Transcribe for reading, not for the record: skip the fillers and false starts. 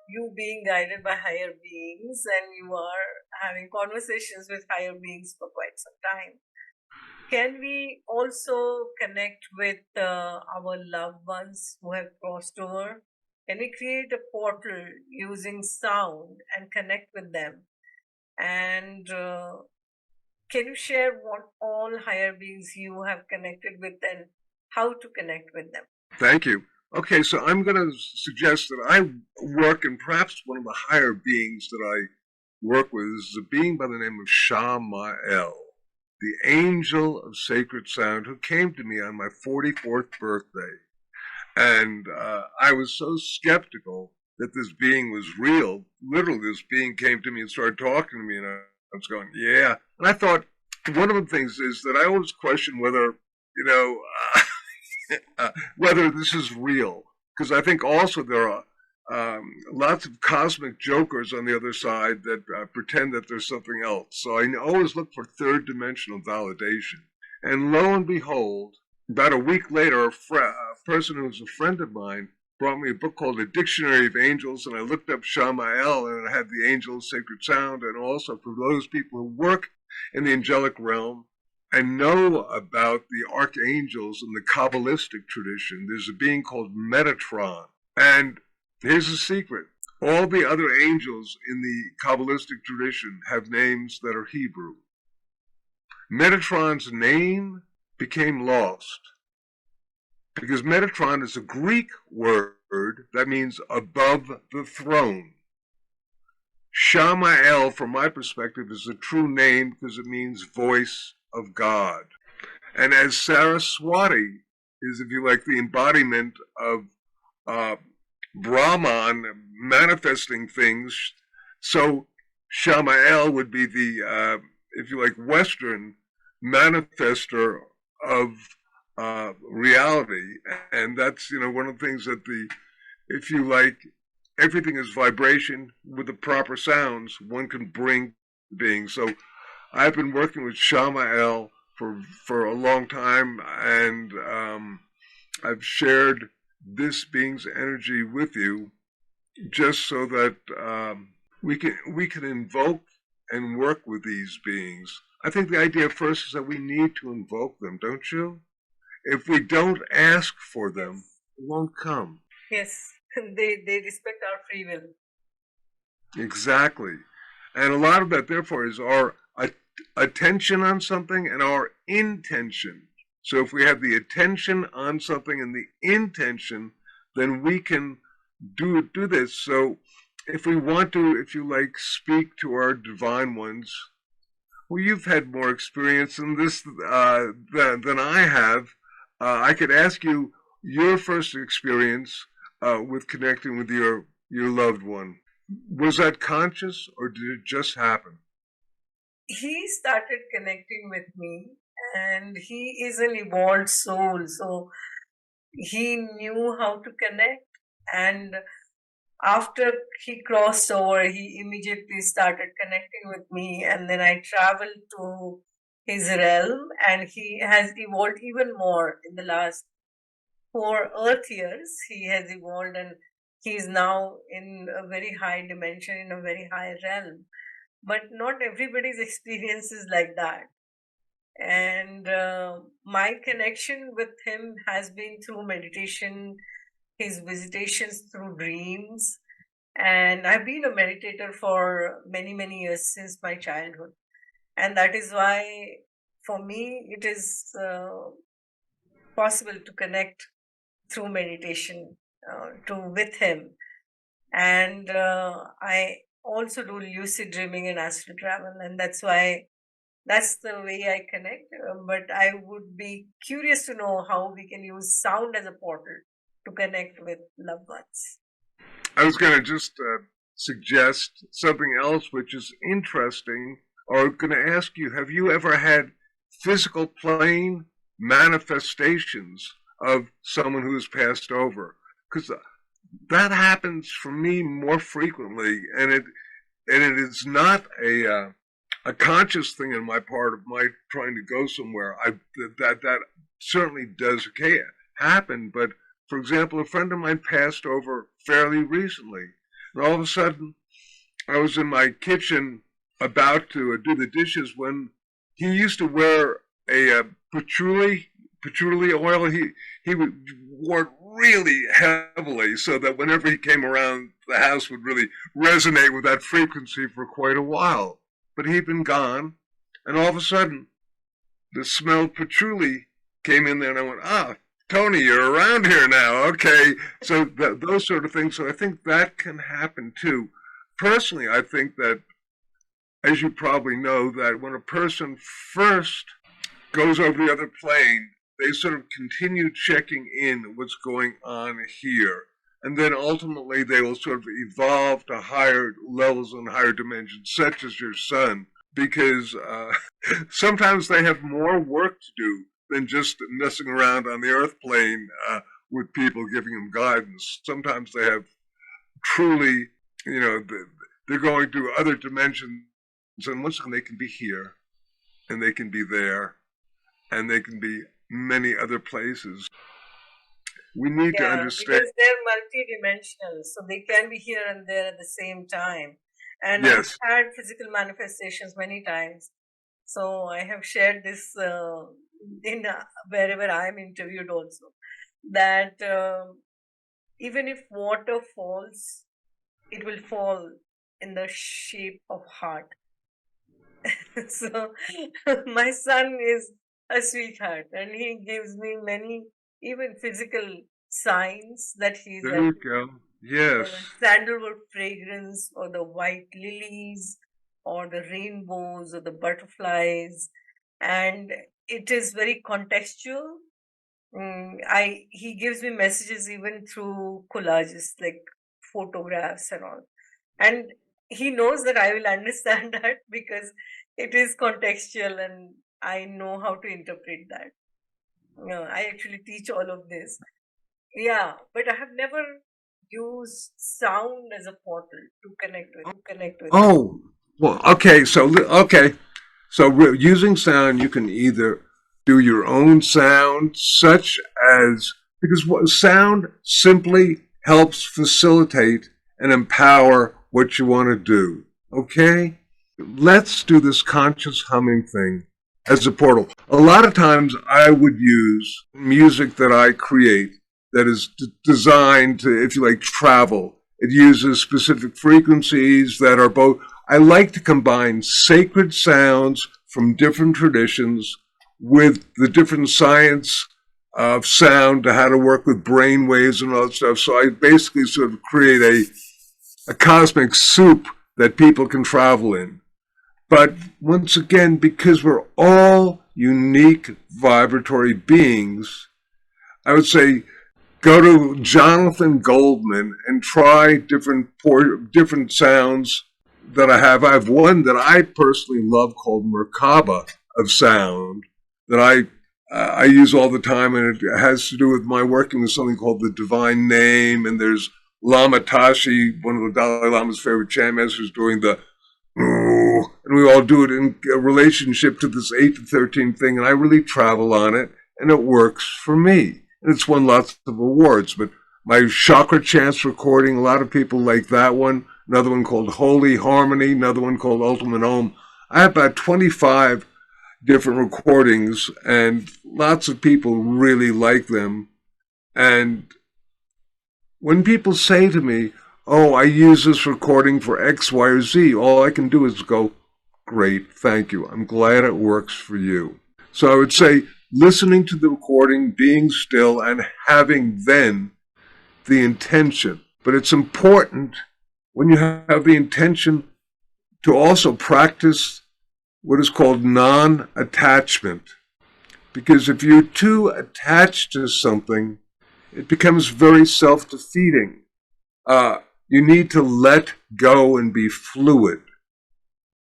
you being guided by higher beings and you are having conversations with higher beings for quite some time. Can we also connect with our loved ones who have crossed over? Can we create a portal using sound and connect with them? And can you share what all higher beings you have connected with and how to connect with them? Thank you. Okay, so I'm going to suggest that I work, and perhaps one of the higher beings that I work with is a being by the name of Shamael, the angel of sacred sound, who came to me on my 44th birthday. And I was so skeptical that this being was real. Literally, this being came to me and started talking to me, and I was going, yeah. And I thought, one of the things is that I always question whether, whether this is real. Because I think also there are lots of cosmic jokers on the other side that pretend that there's something else. So I always look for third dimensional validation. And lo and behold, about a week later, a person who was a friend of mine brought me a book called A Dictionary of Angels, and I looked up Shamael, and it had the angel of sacred sound, and also for those people who work in the angelic realm and know about the archangels in the Kabbalistic tradition, there's a being called Metatron. And here's a secret. All the other angels in the Kabbalistic tradition have names that are Hebrew. Metatron's name became lost because Metatron is a Greek word that means above the throne. Shamael, from my perspective, is a true name because it means voice of God. And as Saraswati is, if you like, the embodiment of Brahman manifesting things, so Shamael would be the, if you like, Western manifester of reality. And that's, one of the things that if you like, everything is vibration with the proper sounds, one can bring being. So I've been working with Shamael for a long time, and I've shared this being's energy with you just so that we can invoke and work with these beings. I think the idea first is that we need to invoke them, don't you? If we don't ask for them, they won't come. Yes, they respect our free will. Exactly. And a lot of that, therefore, is our attention on something and our intention. So if we have the attention on something and the intention, then we can do this. So if we want to, if you like, speak to our divine ones, well, you've had more experience in this than I have. I could ask you your first experience with connecting with your loved one. Was that conscious, or did it just happen? He started connecting with me, and he is an evolved soul, so he knew how to connect. And after he crossed over, he immediately started connecting with me, and then I traveled to his realm, and he has evolved even more in the last 4 Earth years. He has evolved, and he is now in a very high dimension, in a very high realm. But not everybody's experience is like that. And my connection with him has been through meditation, his visitations through dreams. And I've been a meditator for many, many years since my childhood. And that is why, for me, it is possible to connect through meditation with him. And I also do lucid dreaming and astral travel. And that's the way I connect. But I would be curious to know how we can use sound as a portal to connect with loved ones. I was going to just suggest something else which is interesting, or going to ask you, have you ever had physical plane manifestations of someone who has passed over? Because that happens for me more frequently, and it is not a conscious thing on my part of my trying to go somewhere. That certainly does happen, but for example, a friend of mine passed over fairly recently, And all of a sudden, I was in my kitchen about to do the dishes when he used to wear a patchouli oil. He wore it really heavily so that whenever he came around, the house would really resonate with that frequency for quite a while. But he'd been gone, and all of a sudden, the smell of patchouli came in there, and I went, Tony, you're around here now. Okay. So those sort of things. So I think that can happen too. Personally, I think that, as you probably know, that when a person first goes over the other plane, they sort of continue checking in what's going on here. And then ultimately they will sort of evolve to higher levels and higher dimensions, such as your son, because sometimes they have more work to do than just messing around on the earth plane with people giving them guidance. Sometimes they have truly, they're going to other dimensions, and once again, they can be here, and they can be there, and they can be many other places. We need to understand. Because they're multidimensional, so they can be here and there at the same time. And yes. I've had physical manifestations many times. So I have shared this in wherever I'm interviewed also, that even if water falls, it will fall in the shape of heart. So my son is a sweetheart, and he gives me many even physical signs that he's there you go. Yes. The sandalwood fragrance, or the white lilies, or the rainbows, or the butterflies, and it is very contextual. He gives me messages even through collages, like photographs and all, and he knows that I will understand that because it is contextual and I know how to interpret that. I actually teach all of this. Yeah, but I have never used sound as a portal to connect with. Oh, well, okay. So using sound, you can either do your own sound, such as, because sound simply helps facilitate and empower what you want to do. Okay? Let's do this conscious humming thing as a portal. A lot of times I would use music that I create that is designed to, if you like, travel. It uses specific frequencies that are both. I like to combine sacred sounds from different traditions with the different science of sound, to how to work with brain waves and all that stuff. So I basically sort of create a cosmic soup that people can travel in. But once again, because we're all unique vibratory beings, I would say go to Jonathan Goldman and try different sounds that I have. I have one that I personally love called Merkaba of sound that I use all the time, and it has to do with my working with something called the Divine Name. And there's Lama Tashi, one of the Dalai Lama's favorite chant masters, doing the and we all do it in a relationship to this 8 to 13 thing, and I really travel on it, and it works for me. And it's won lots of awards. But my chakra chants recording, a lot of people like that one. Another one called Holy Harmony, another one called Ultimate Om. I have about 25 different recordings, and lots of people really like them. And when people say to me, oh, I use this recording for X, Y, or Z, all I can do is go, great, thank you. I'm glad it works for you. So I would say listening to the recording, being still, and having then the intention. But it's important when you have the intention to also practice what is called non-attachment. Because if you're too attached to something, it becomes very self-defeating. You need to let go and be fluid.